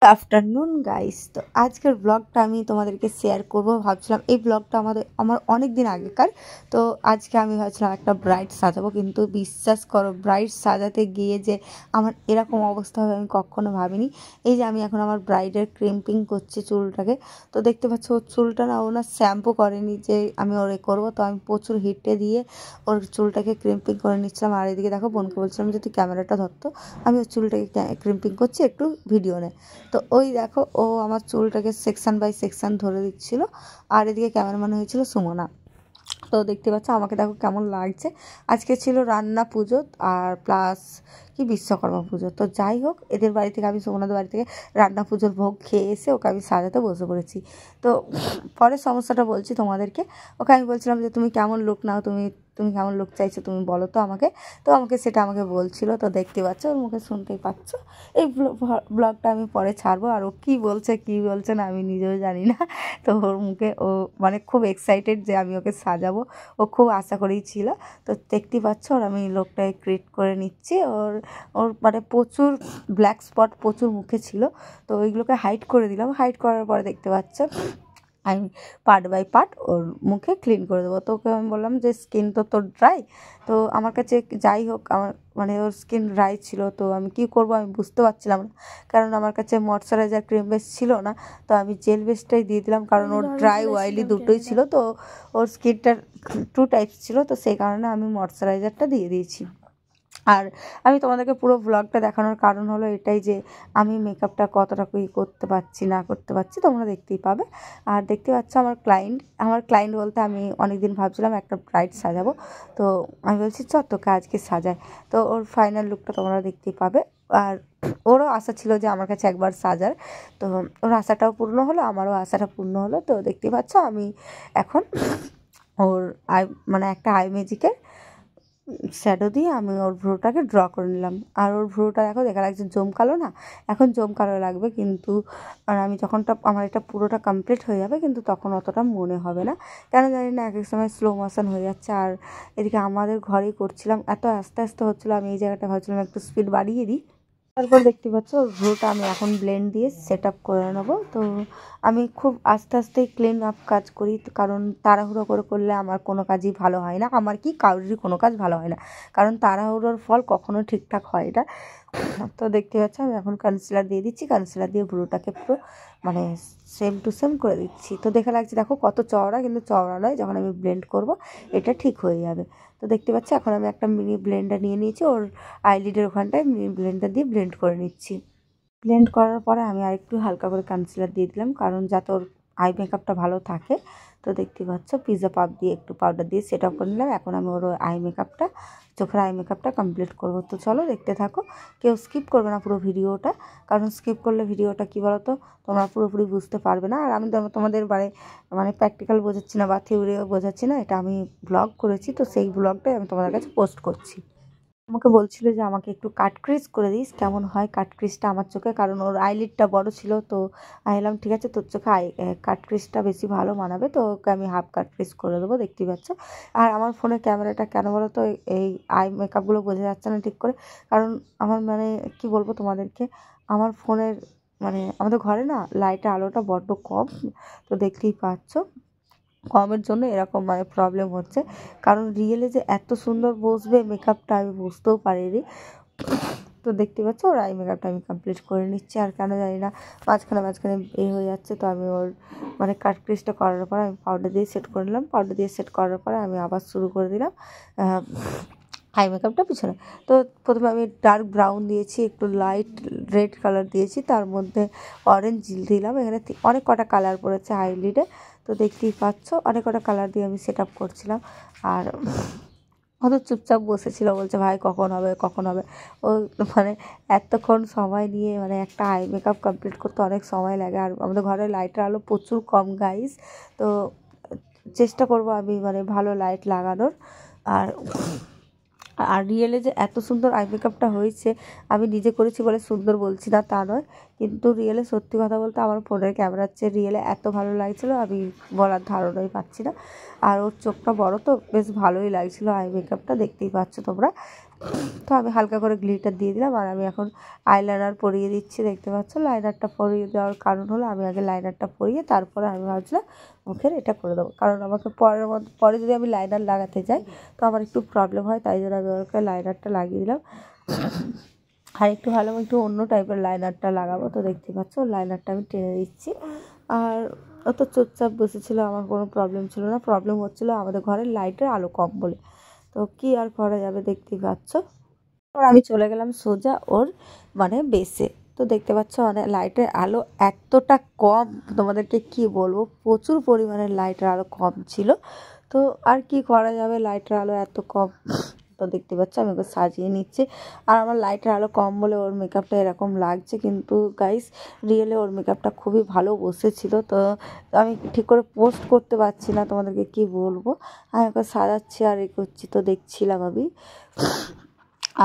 Afternoon guys, তো আজকের ব্লগটা আমি তোমাদেরকে শেয়ার করব। ভাবছিলাম এই ব্লগটা আমার অনেক দিন আগেকার। তো আজকে আমি ভাবছিলাম একটা ব্রাইড সাজাবো, কিন্তু বিশ্বাস করো ব্রাইড সাজাতে গিয়ে যে আমার এরকম অবস্থা হবে আমি কখনো ভাবিনি। এই যে আমি এখন আমার ব্রাইডের ক্রিম্পিং করছি চুলটাকে। তো দেখতে পাচ্ছ ওর চুলটা না, ও না শ্যাম্পু করেনি যে আমি ওরে করবো। তো আমি প্রচুর হিটে দিয়ে ওর চুলটাকে ক্রিম্পিং করে নিচ্ছিলাম। আর এদিকে দেখো বোনকে বলছিলাম যে তুই ক্যামেরাটা ধরতো, আমি ওর চুলটাকে ক্রিম্পিং করছি, একটু ভিডিও নে। তো ওই দেখো ও আমার চুলটাকে সেকশন বাই সেকশন ধরে দিচ্ছিল। আর এদিকে ক্যামেরাম্যান হয়েছিল সুমনা। তো দেখতে পাচ্ছ আমাকে দেখো কেমন লাগছে। আজকে ছিল রান্না পুজো আর প্লাস কি বিশ্বকর্মা পুজো। তো যাই হোক, এদের বাড়ি থেকে আমি সুমনাদের বাড়ি থেকে রান্না পুজোর ভোগ খেয়ে এসে ওকে আমি সাজাতে বসে পড়েছি। তো পরের সমস্যাটা বলছি তোমাদেরকে। ওকে আমি বলছিলাম যে তুমি কেমন লুক নাও, তুমি তুমি কেমন লুক চাইছো তুমি বলো তো আমাকে। তো সেটা আমাকে বলছিল। তো দেখতে পাচ্ছ ওর মুখে শুনতেই পাচ্ছ। এই ব্লগটা আমি পরে ছাড়বো। আর ও কী বলছে না আমি নিজেও জানি না। তো ওর মুখে ও মানে খুব এক্সাইটেড যে আমি ওকে সাজাবো, ও খুব আশা করেই ছিল। তো দেখতেই পাচ্ছ ওর আমি লোকটাকে ক্রিয়েট করে নিচ্ছি। ওর ওর মানে প্রচুর ব্ল্যাক স্পট প্রচুর মুখে ছিল। তো ওইগুলোকে হাইড করে দিলাম। হাইড করার পরে দেখতে পাচ্ছ আমি পার্ট বাই পার্ট ওর মুখে ক্লিন করে দেবো। তো ওকে আমি বললাম যে স্কিন তো তোর ড্রাই। তো আমার কাছে যাই হোক আমার মানে ওর স্কিন ড্রাই ছিল। তো আমি কী করবো আমি বুঝতে পারছিলাম না, কারণ আমার কাছে ময়শ্চারাইজার ক্রিম বেস ছিল না। তো আমি জেল বেসটাই দিয়ে দিলাম, কারণ ওর ড্রাই অয়েলি দুটোই ছিল। তো ওর স্কিনটা টু টাইপস ছিল, তো সেই কারণে আমি ময়শ্চারাইজারটা দিয়ে দিয়েছি। আর আমি তোমাদেরকে পুরো ব্লগটা দেখানোর কারণ হলো এটাই যে আমি মেকআপটা কতটা করতে পারছি না করতে পারছি তোমরা দেখতেই পাবে। আর দেখতে পাচ্ছ আমার ক্লায়েন্ট বলতে আমি অনেক দিন ভাবছিলাম একটা ব্রাইড সাজাবো। তো আমি বলছি চ তোকে আজকে সাজায়। তো ওর ফাইনাল লুকটা তোমরা দেখতেই পাবে। আর ওরও আশা ছিল যে আমার কাছে একবার সাজার। তো ওর আশাটাও পূর্ণ হলো, আমারও আশাটা পূর্ণ হলো। তো দেখতেই পাচ্ছ আমি এখন ওর মানে একটা আই ম্যাজিকের শ্যাডো দিয়ে আমি ওর ভ্রুটাকে ড্র করে নিলাম। আর ওর ভ্রুটা দেখো দেখা লাগছে জমকালো না, এখন জমকালো লাগবে কিন্তু। আর আমি যখনটা আমার এটা পুরোটা কমপ্লিট হয়ে যাবে কিন্তু তখন অতটা মনে হবে না, কেন জানি না এক এক সময় স্লো মোশন হয়ে যাচ্ছে। আর এদিকে আমাদের ঘরেই করছিলাম, এত আস্তে আস্তে হচ্ছিলো, আমি এই জায়গাটা ভাবছিলাম একটু স্পিড বাড়িয়ে দিই। তারপর দেখতে পাচ্ছ ভ্রুটা আমি এখন ব্লেন্ড দিয়ে সেট আপ করে নেবো। তো আমি খুব আস্তে আস্তেই ক্লিন আপ কাজ করি, কারণ তাড়াহুড়ো করে করলে আমার কোনো কাজই ভালো হয় না। আমার কি কারোরই কোনো কাজ ভালো হয় না, কারণ তাড়াহুড়োর ফল কখনো ঠিকঠাক হয় না। তো দেখতে পাচ্ছ আমি এখন কনসিলার দিয়ে দিচ্ছি, কনসিলার দিয়ে ভ্রুটাকে পুরো মানে সেম টু সেম করে দিচ্ছি। তো দেখা লাগছে দেখো কত চওড়া, কিন্তু চওড়া নয়, যখন আমি ব্লেন্ড করব এটা ঠিক হয়ে যাবে। তো দেখতে পাচ্ছি এখন আমি একটা মিনি ব্লেন্ডার নিয়ে নিয়েছি, ওর আইলিডের ওখানটায় মিনি ব্লেন্ডার দিয়ে ব্লেন্ড করে নিচ্ছি। ব্লেন্ড করার পরে আমি আরেকটু হালকা করে কনসিলার দিয়ে দিলাম, কারণ যাতে ওর আই মেকআপটা ভালো থাকে। তো দেখতে পাচ্ছ পিৎজা পাউডার দিয়ে একটু পাউডার দিয়ে সেট আপ করে নিলাম। এখন আমি ওর চোখের আই মেকআপটা কমপ্লিট করবো। তো চলো দেখতে থাকো, কেউ স্কিপ করবে না পুরো ভিডিওটা, কারণ স্কিপ করলে ভিডিওটা কী বলো তো তোমরা পুরোপুরি বুঝতে পারবে না। আর আমি তোমাদের মানে প্র্যাকটিক্যাল বোঝাচ্ছি না বা থিওরিও বোঝাচ্ছি না, এটা আমি ব্লগ করেছি, তো সেই ব্লগটাই আমি তোমাদের কাছে পোস্ট করছি। আমাকে বলছিল যে আমাকে একটু কাট ক্রিজ করে দিস, কেমন হয় কাট ক্রিজটা আমার চোখে, কারণ ওর আইলিডটা বড় ছিল। তো আমি বললাম ঠিক আছে, তোর চোখে কাট ক্রিজটা বেশি ভালো মানাবে, তো ওকে আমি হাফ কাট ক্রিজ করে দেবো, দেখতেই পাচ্ছ। আর আমার ফোনের ক্যামেরাটা কেন বলো তো এই আই মেকআপগুলো বোঝা যাচ্ছে না ঠিক করে, কারণ আমার মানে কি বলবো তোমাদেরকে, আমার ফোনের মানে আমাদের ঘরে না লাইটের আলোটা বড্ড কম। তো দেখতেই পাচ্ছ কমের জন্য এরকম মানে প্রবলেম হচ্ছে, কারণ রিয়েলে যে এত সুন্দর বসবে মেকআপটা আমি বুঝতেও পারিনি। তো দেখতে পাচ্ছ ওর আই মেকআপটা আমি কমপ্লিট করে নিচ্ছি। আর কেন জানি না মাঝখানে হয়ে যাচ্ছে। তো আমি ওর মানে কাট ক্রিজটা করার পর আমি পাউডার দিয়ে সেট করে নিলাম। পাউডার দিয়ে সেট করার পরে আমি আবার শুরু করে দিলাম আই মেকআপটা পিছনে। তো প্রথমে আমি ডার্ক ব্রাউন দিয়েছি, একটু লাইট রেড কালার দিয়েছি, তার মধ্যে অরেঞ্জ দিলাম। এখানে অনেক কটা কালার পড়েছে আইলিডে। তো দেখতেই পাচ্ছ অনেক কটা কালার দিয়ে আমি সেট আপ করছিলাম। আর অত চুপচাপ বসেছিল, বলছে ভাই কখন হবে। ও মানে এতক্ষণ সময় নিয়ে মানে একটা আই মেকআপ কমপ্লিট করতে অনেক সময় লাগে। আর আমাদের ঘরে লাইটের আলো প্রচুর কম গাইস। তো চেষ্টা করবো আমি মানে ভালো লাইট লাগানোর। আর আর রিয়েলে যে এত সুন্দর আই মেকআপটা হয়েছে, আমি নিজে করেছি বলে সুন্দর বলছি না তা নয়, কিন্তু রিয়েলে সত্যি কথা বলতে আমার ফোনের ক্যামেরার চেয়ে রিয়েলে এত ভালো লাগছিলো আমি বলার ধারণাই পাচ্ছি না। আর ওর চোখটা বড় তো বেশ ভালোই লাগছিলো আই মেকআপটা, দেখতেই পাচ্ছ তোমরা। তো আমি হালকা করে গ্লিটার দিয়ে দিলাম। আর আমি এখন আইলাইনার পরিয়ে দিচ্ছি, দেখতে পাচ্ছ। লাইনারটা পরিয়ে দেওয়ার কারণ হলো আমি আগে লাইনারটা পরিয়ে তারপরে আমি ভাবছিলাম মুখের এটা করে দেবো, কারণ আমাকে পরে যদি আমি লাইনার লাগাতে যাই তো আমার একটু প্রবলেম হয়, তাই জন্য আমি ওকে লাইনারটা লাগিয়ে দিলাম। আর একটু ভালো একটু অন্য টাইপের লাইনারটা লাগাবো। তো দেখতে পাচ্ছ লাইনারটা আমি টেনে দিচ্ছি। আর অত চুপচাপ বসেছিল, আমার কোনো প্রবলেম ছিল না। প্রবলেম হচ্ছিলো আমাদের ঘরের লাইটের আলো কম বলে। তো কি আর করা যাবে, দেখতেই পাচ্ছ। আর আমি চলে গেলাম সোজা ওর মানে বেসে। তো দেখতে পাচ্ছ মানে লাইটের আলো এতটা কম, তোমাদেরকে কি বলবো, প্রচুর পরিমাণে লাইটের আলো কম ছিল। তো আর কি করা যাবে, লাইটের আলো এত কম। তো দেখতে পাচ্ছ আমি ওকে সাজিয়ে নিচ্ছি। আর আমার লাইটের আলো কম বলে ওর মেকআপটা এরকম লাগছে, কিন্তু গাইস রিয়েলে ওর মেকআপটা খুবই ভালো বসেছিল। তো আমি ঠিক করে পোস্ট করতে পারছি না, তোমাদেরকে কি বলবো। আমি ওকে সাজাচ্ছি আর করছি, তো দেখছিলাম আমি।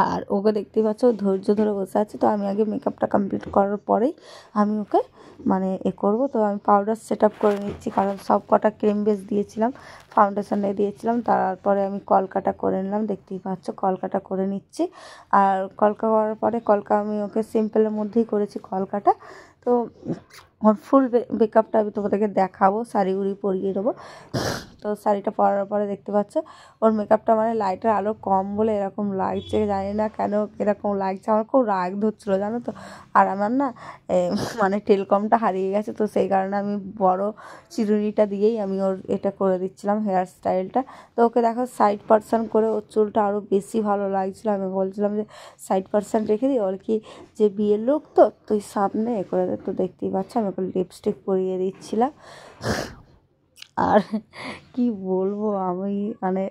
আর ওকে দেখতেই পাচ্ছ ধৈর্য ধরে বসে আছে। তো আমি আগে মেকআপটা কমপ্লিট করার পরেই আমি ওকে মানে করবো। তো আমি পাউডার সেট আপ করে নিচ্ছি, কারণ সব কটা ক্রিম বেস দিয়েছিলাম, ফাউন্ডেশন দিয়েছিলাম, তারপরে আমি কলকাটা করে নিলাম। দেখতেই পাচ্ছ কলকাটা করে নিচ্ছি। আর কলকা করার পরে আমি ওকে সিম্পলের মধ্যেই করেছি কলকাটা। তো ওর ফুল মেকআপটা আমি তোমাদেরকে দেখাবো, শাড়ি উড়ি পরিয়ে দেবো। তো শাড়িটা পরার পরে দেখতে পাচ্ছ ওর মেকআপটা মানে লাইটের আলো কম বলে এরকম লাগছে, জানি না কেন এরকম লাগছে। আমার খুব রাগ ধরছিলো জানো তো। আর আমার না মানে টেলকমটা হারিয়ে গেছে, তো সেই কারণে আমি বড় চিরুনিটা দিয়েই আমি ওর এটা করে দিচ্ছিলাম হেয়ার স্টাইলটা। তো ওকে দেখো সাইড পার্সন করে ওর চুলটা আরও বেশি ভালো লাগছিলো। আমি বলছিলাম যে সাইড পার্সন রেখে দিই, ওর কি যে বিয়ের লোক তো তুই সামনে এ করে দে। তো দেখতেই পাচ্ছ আমি ওকে লিপস্টিক পরিয়ে দিচ্ছিলাম। আর কি বলবো, আমি মানে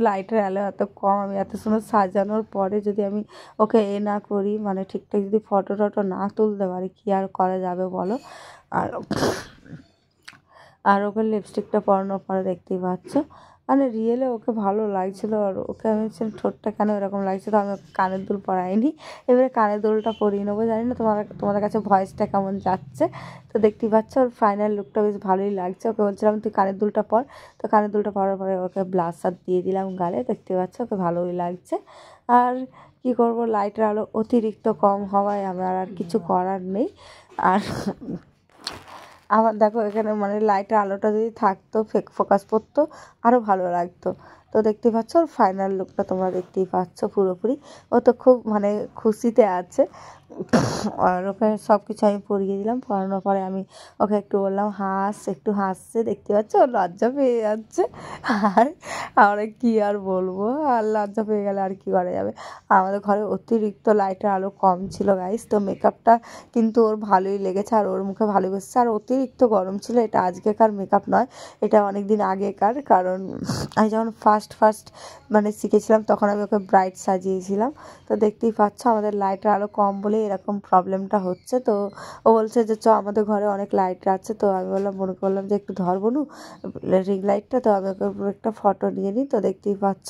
লাইটের আলো এত কম, আমি এত সুন্দর সাজানোর পরে যদি আমি ওকে না করি, মানে ঠিকঠাক যদি ফটো টটো না তুলতে পারি, কি আর করা যাবে বলো। আর আর ওকে লিপস্টিকটা পরানোর পরে দেখতেই পাচ্ছ মানে রিয়েলে ওকে ভালো লাগছিলো। আর ওকে আমি ঠোঁটটা কেন এরকম লাগছে, তো আমি ওকে কানের দুল পরাইনি। এবারে কানের দুলটা পরিয়ে নেবো। জানি না তোমাদের কাছে ভয়েসটা কেমন যাচ্ছে। তো দেখতেই পাচ্ছ ওর ফাইনাল লুকটা বেশ ভালোই লাগছে। ওকে বলছিলাম তুই কানের দুলটা পর। তো কানের দুলটা পরার পরে ওকে ব্লাশার দিয়ে দিলাম গালে, দেখতে পাচ্ছ ওকে ভালোই লাগছে। আর কি করব, লাইটের আলো অতিরিক্ত কম হওয়ায় আমার আর কিছু করার নেই। আর আমার দেখো এখানে মানে লাইটের আলোটা যদি থাকতো, ফোকাস পড়তো, আরও ভালো লাগতো। তো দেখতেই পাচ্ছ ওর ফাইনাল লুকটা তোমরা দেখতেই পাচ্ছ পুরোপুরি। ও তো খুব মানে খুশিতে আছে। আর ওকে সব কিছু আমি পরিয়ে দিলাম। পরানোর পরে আমি ওকে একটু বললাম একটু হাসছে, দেখতে পাচ্ছ ও লজ্জা পেয়ে যাচ্ছে। আর আমরা কী আর বলবো, আর লজ্জা পেয়ে গেলে আর কী করা যাবে। আমাদের ঘরে অতিরিক্ত লাইটের আলো কম ছিল গাইস। তো মেকআপটা কিন্তু ওর ভালোই লেগেছে আর ওর মুখে ভালোই বসছে। আর অতিরিক্ত গরম ছিল, এটা আজকেকার মেকআপ নয়, এটা অনেক দিন আগেকার। কারণ আমি যখন ফার্স্ট মানে শিখেছিলাম তখন আমি ওকে ব্রাইট সাজিয়েছিলাম। তো দেখতেই পাচ্ছ আমাদের লাইটের আলো কম বলে এরকম প্রবলেমটা হচ্ছে। তো ও বলছে যে আমাদের ঘরে অনেক লাইট আছে। তো আমি মনে করলাম যে একটু ধর বনু রিং লাইটটা। তো আমি ওকে একটা ফটো নিয়ে নিই। তো দেখতেই পাচ্ছ